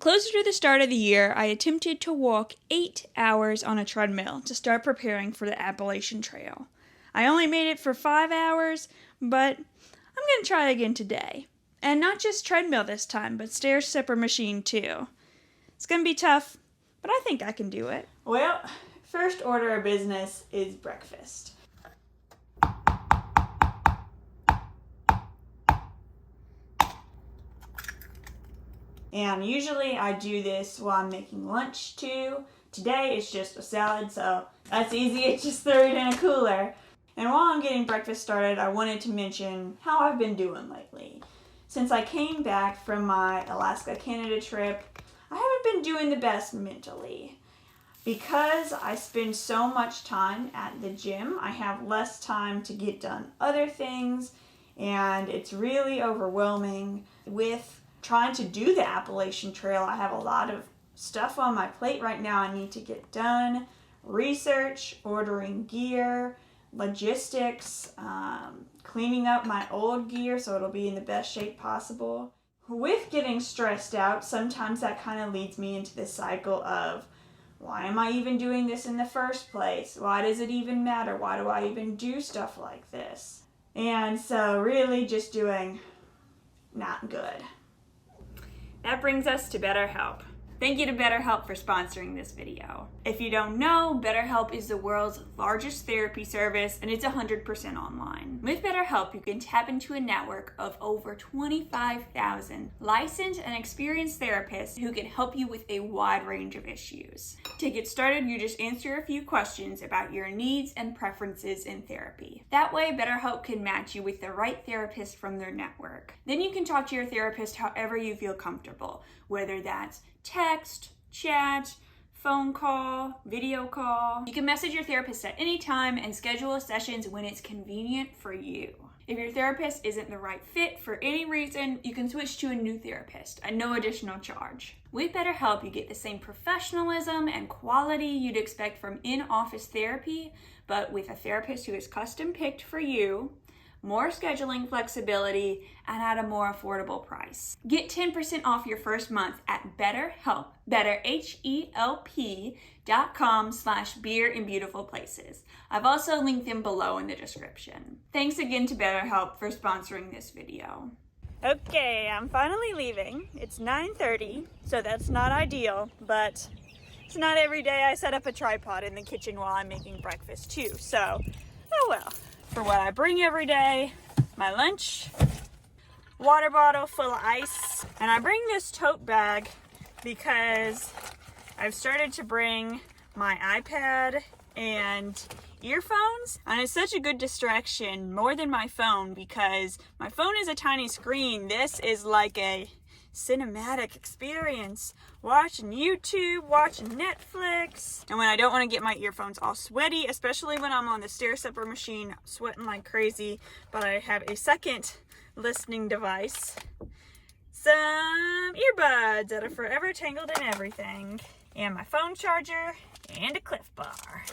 closer to the start of the year, I attempted to walk 8 hours on a treadmill to start preparing for the Appalachian Trail. I only made it for 5 hours, but I'm going to try again today. And not just treadmill this time, but stair stepper machine too. It's going to be tough, but I think I can do it. Well, first order of business is breakfast. And usually I do this while I'm making lunch too. Today it's just a salad, so that's easy. It's just throw it in a cooler. And while I'm getting breakfast started, I wanted to mention how I've been doing lately. Since I came back from my Alaska-Canada trip, I haven't been doing the best mentally. Because I spend so much time at the gym, I have less time to get done other things, and it's really overwhelming. With trying to do the Appalachian Trail, I have a lot of stuff on my plate right now I need to get done. Research, ordering gear, logistics, cleaning up my old gear so it'll be in the best shape possible. With getting stressed out, sometimes that kind of leads me into this cycle of, why am I even doing this in the first place? Why does it even matter? Why do I even do stuff like this? And so really just doing not good. That brings us to BetterHelp. Thank you to BetterHelp for sponsoring this video. If you don't know, BetterHelp is the world's largest therapy service, and it's 100% online. With BetterHelp, you can tap into a network of over 25,000 licensed and experienced therapists who can help you with a wide range of issues. To get started, you just answer a few questions about your needs and preferences in therapy. That way, BetterHelp can match you with the right therapist from their network. Then you can talk to your therapist however you feel comfortable, whether that's text, chat, phone call, video call. You can message your therapist at any time and schedule sessions when it's convenient for you. If your therapist isn't the right fit for any reason, you can switch to a new therapist at no additional charge. With BetterHelp, you get the same professionalism and quality you'd expect from in-office therapy, but with a therapist who is custom picked for you, more scheduling flexibility, and at a more affordable price. Get 10% off your first month at BetterHelp, betterhelp.com/beer-in-beautiful-places. I've also linked them below in the description. Thanks again to BetterHelp for sponsoring this video. Okay, I'm finally leaving. It's 9:30, so that's not ideal, but it's not every day I set up a tripod in the kitchen while I'm making breakfast too, so oh well. For what I bring every day, my lunch, water bottle full of ice, and I bring this tote bag because I've started to bring my iPad and earphones, and it's such a good distraction, more than my phone, because my phone is a tiny screen. This is like a cinematic experience, watching YouTube, watching Netflix. And when I don't want to get my earphones all sweaty, especially when I'm on the stair stepper machine, sweating like crazy, but I have a second listening device, some earbuds that are forever tangled in everything, and my phone charger, and a Cliff Bar.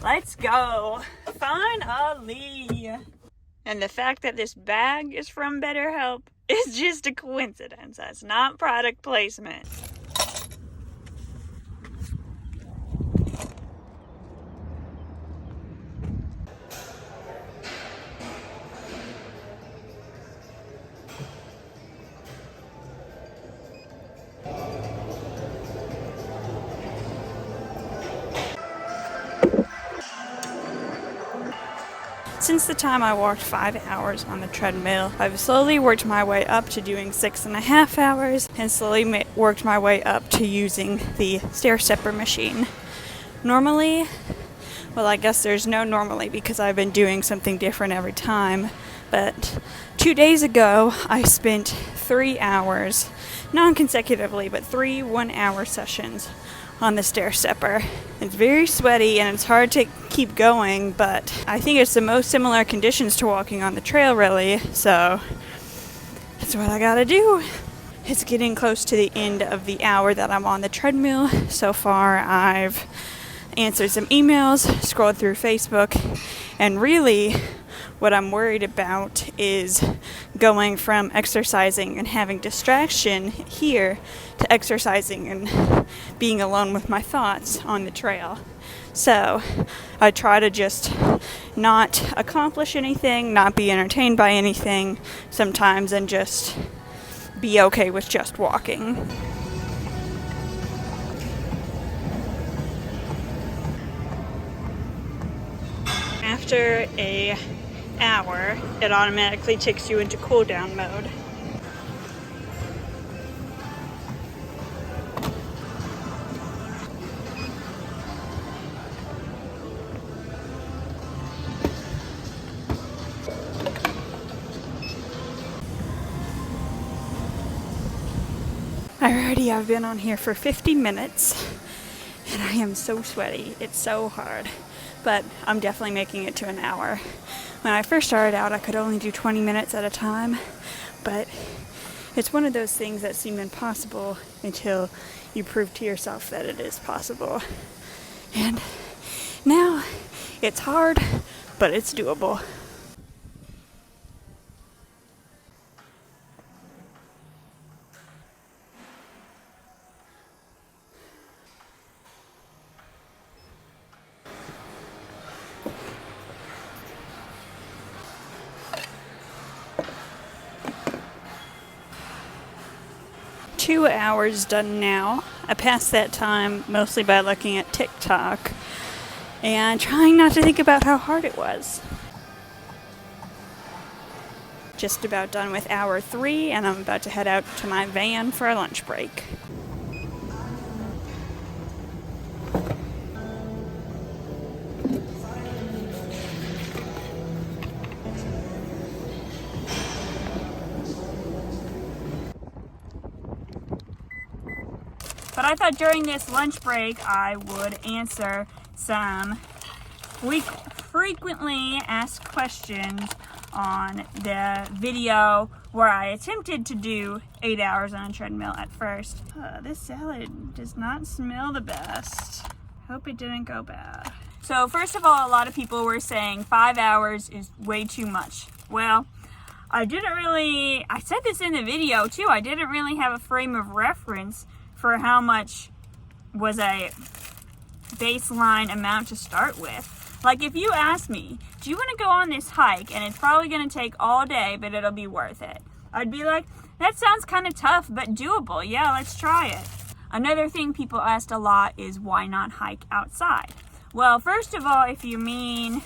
Let's go! Finally! And the fact that this bag is from BetterHelp is just a coincidence. That's not product placement. Since the time I walked 5 hours on the treadmill, I've slowly worked my way up to doing 6.5 hours and slowly worked my way up to using the stair stepper machine. Normally, well, I guess there's no normally because I've been doing something different every time, but 2 days ago I spent 3 hours, non-consecutively, but 3 one-hour sessions on the stair stepper. It's very sweaty and it's hard to keep going, but I think it's the most similar conditions to walking on the trail, really, so that's what I gotta do. It's getting close to the end of the hour that I'm on the treadmill. So far I've answered some emails, scrolled through Facebook, and really What I'm worried about is going from exercising and having distraction here to exercising and being alone with my thoughts on the trail. So I try to just not accomplish anything, not be entertained by anything sometimes, and just be okay with just walking. After an hour, it automatically takes you into cool down mode. Alrighty, I've been on here for 50 minutes and I am so sweaty. It's so hard, but I'm definitely making it to an hour. When I first started out, I could only do 20 minutes at a time, but it's one of those things that seem impossible until you prove to yourself that it is possible. And now it's hard, but it's doable. Two hours done now. I passed that time mostly by looking at TikTok and trying not to think about how hard it was. Just about done with hour 3, and I'm about to head out to my van for a lunch break. But I thought during this lunch break I would answer some frequently asked questions on the video where I attempted to do 8 hours on a treadmill at first. This salad does not smell the best. Hope it didn't go bad. So first of all, a lot of people were saying 5 hours is way too much. Well, I said this in the video too, I didn't really have a frame of reference for how much was a baseline amount to start with. Like if you ask me, do you want to go on this hike and it's probably going to take all day but it'll be worth it, I'd be like, that sounds kind of tough but doable. Yeah, let's try it. Another thing people asked a lot is why not hike outside? Well, first of all, if you mean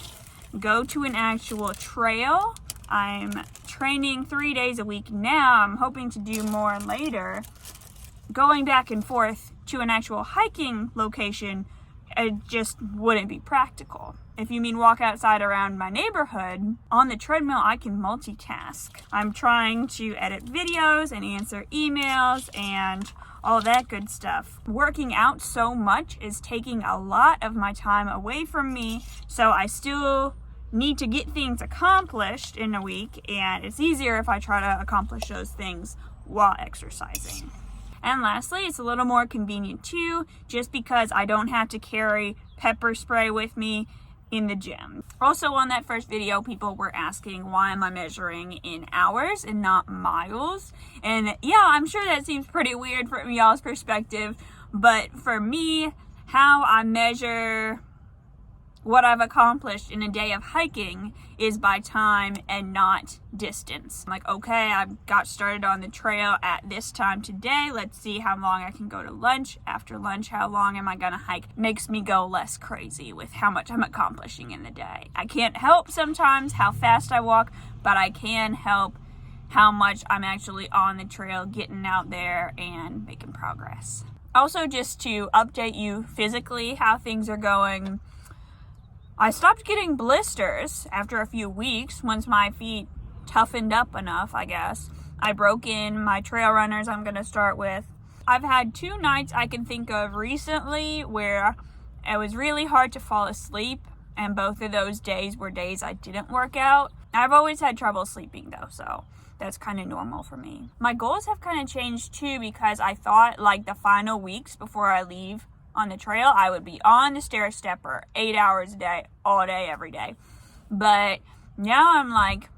go to an actual trail, I'm training 3 days a week now. I'm hoping to do more later. Going back and forth to an actual hiking location, it just wouldn't be practical. If you mean walk outside around my neighborhood, on the treadmill I can multitask. I'm trying to edit videos and answer emails and all that good stuff. Working out so much is taking a lot of my time away from me, so I still need to get things accomplished in a week, and it's easier if I try to accomplish those things while exercising. And lastly, it's a little more convenient too, just because I don't have to carry pepper spray with me in the gym. Also on that first video, people were asking why am I measuring in hours and not miles? And yeah, I'm sure that seems pretty weird from y'all's perspective, but for me, how I measure what I've accomplished in a day of hiking is by time and not distance. I'm like, okay, I got started on the trail at this time today. Let's see how long I can go to lunch. After lunch, how long am I gonna hike? Makes me go less crazy with how much I'm accomplishing in the day. I can't help sometimes how fast I walk, but I can help how much I'm actually on the trail, getting out there and making progress. Also, just to update you physically how things are going, I stopped getting blisters after a few weeks once my feet toughened up enough, I guess. I broke in my trail runners I'm going to start with. I've had 2 nights I can think of recently where it was really hard to fall asleep, and both of those days were days I didn't work out. I've always had trouble sleeping though, so that's kind of normal for me. My goals have kind of changed too, because I thought like the final weeks before I leave on the trail, I would be on the stair stepper 8 hours a day, all day, every day. But Now I'm like,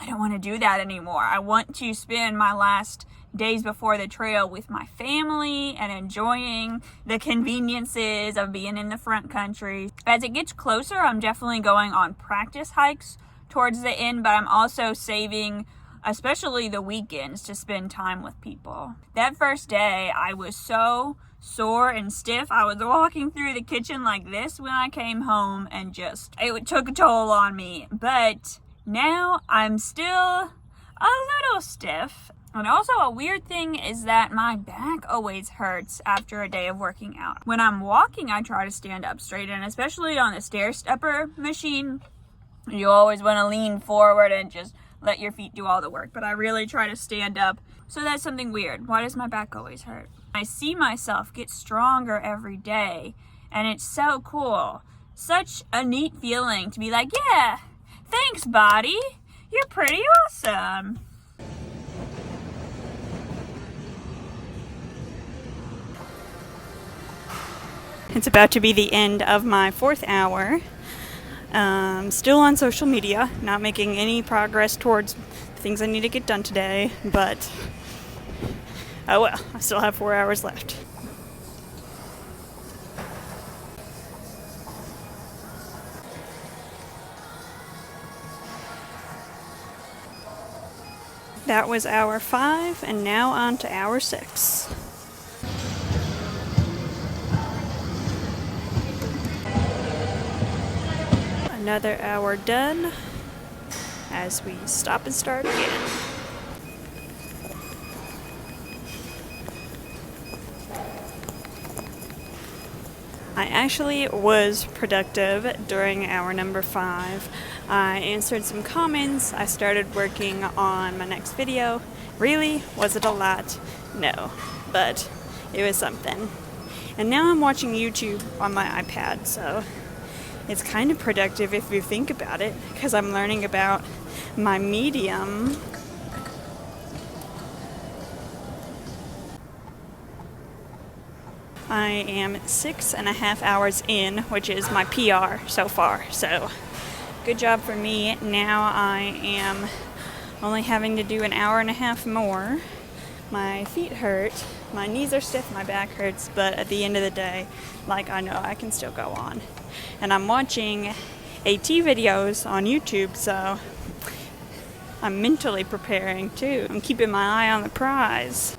I don't want to do that anymore. I want to spend my last days before the trail with my family and enjoying the conveniences of being in the front country. As it gets closer, I'm definitely going on practice hikes towards the end, but I'm also saving especially the weekends to spend time with people. That first day, I was so sore and stiff. I was walking through the kitchen like this when I came home, and just, it took a toll on me. But now I'm still a little stiff. And also a weird thing is that my back always hurts after a day of working out. When I'm walking, I try to stand up straight, and especially on the stair stepper machine, you always want to lean forward and just let your feet do all the work. But I really try to stand up. So that's something weird. Why does my back always hurt? I see myself get stronger every day, and it's so cool. Such a neat feeling to be like, yeah, thanks, body. You're pretty awesome. It's about to be the end of my 4th hour. Still on social media, not making any progress towards things I need to get done today, but oh well, I still have 4 hours left. That was hour 5, and now on to hour 6. Another hour done as we stop and start again. I actually was productive during hour number 5. I answered some comments. I started working on my next video. Really? Was it a lot? No, but it was something. And now I'm watching YouTube on my iPad, so it's kind of productive if you think about it, because I'm learning about my medium. I am 6.5 hours in, which is my PR so far, so good job for me. Now I am only having to do an hour and a half more. My feet hurt, my knees are stiff, my back hurts, but at the end of the day, like, I know I can still go on. And I'm watching AT videos on YouTube, so I'm mentally preparing too. I'm keeping my eye on the prize.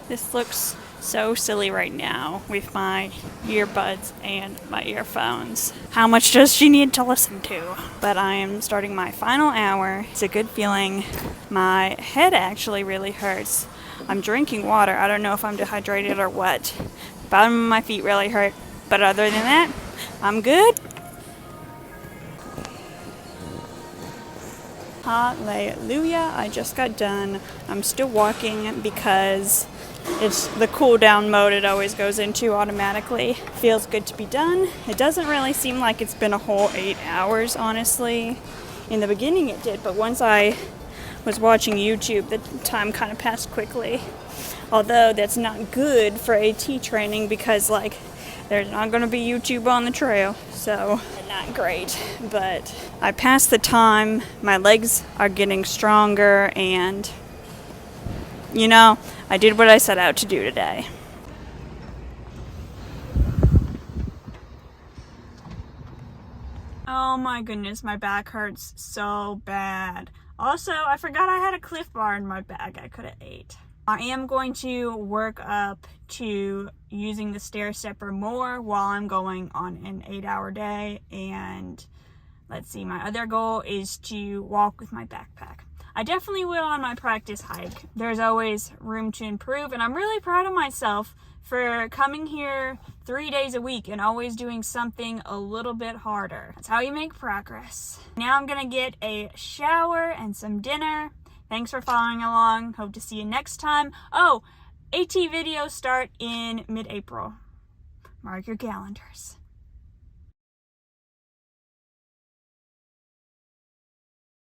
This looks so silly right now with my earbuds and my earphones. How much does she need to listen to? But I am starting my final hour. It's a good feeling. My head actually really hurts. I'm drinking water. I don't know if I'm dehydrated or what. The bottom of my feet really hurt. But other than that, I'm good. Hallelujah. I just got done. I'm still walking because it's the cool down mode it always goes into automatically. Feels good to be done. It doesn't really seem like it's been a whole 8 hours, honestly. In the beginning it did, but once I was watching YouTube, the time kind of passed quickly. Although that's not good for AT training because, like, there's not going to be YouTube on the trail, so not great. But I passed the time, my legs are getting stronger, and you know, I did what I set out to do today. Oh my goodness, my back hurts so bad. Also, I forgot I had a Cliff Bar in my bag I could have ate. I am going to work up to using the stair stepper more while I'm going on an 8-hour day. And let's see, my other goal is to walk with my backpack. I definitely will on my practice hike. There's always room to improve, and I'm really proud of myself for coming here 3 days a week and always doing something a little bit harder. That's how you make progress. Now I'm gonna get a shower and some dinner. Thanks for following along. Hope to see you next time. Oh, AT videos start in mid-April. Mark your calendars.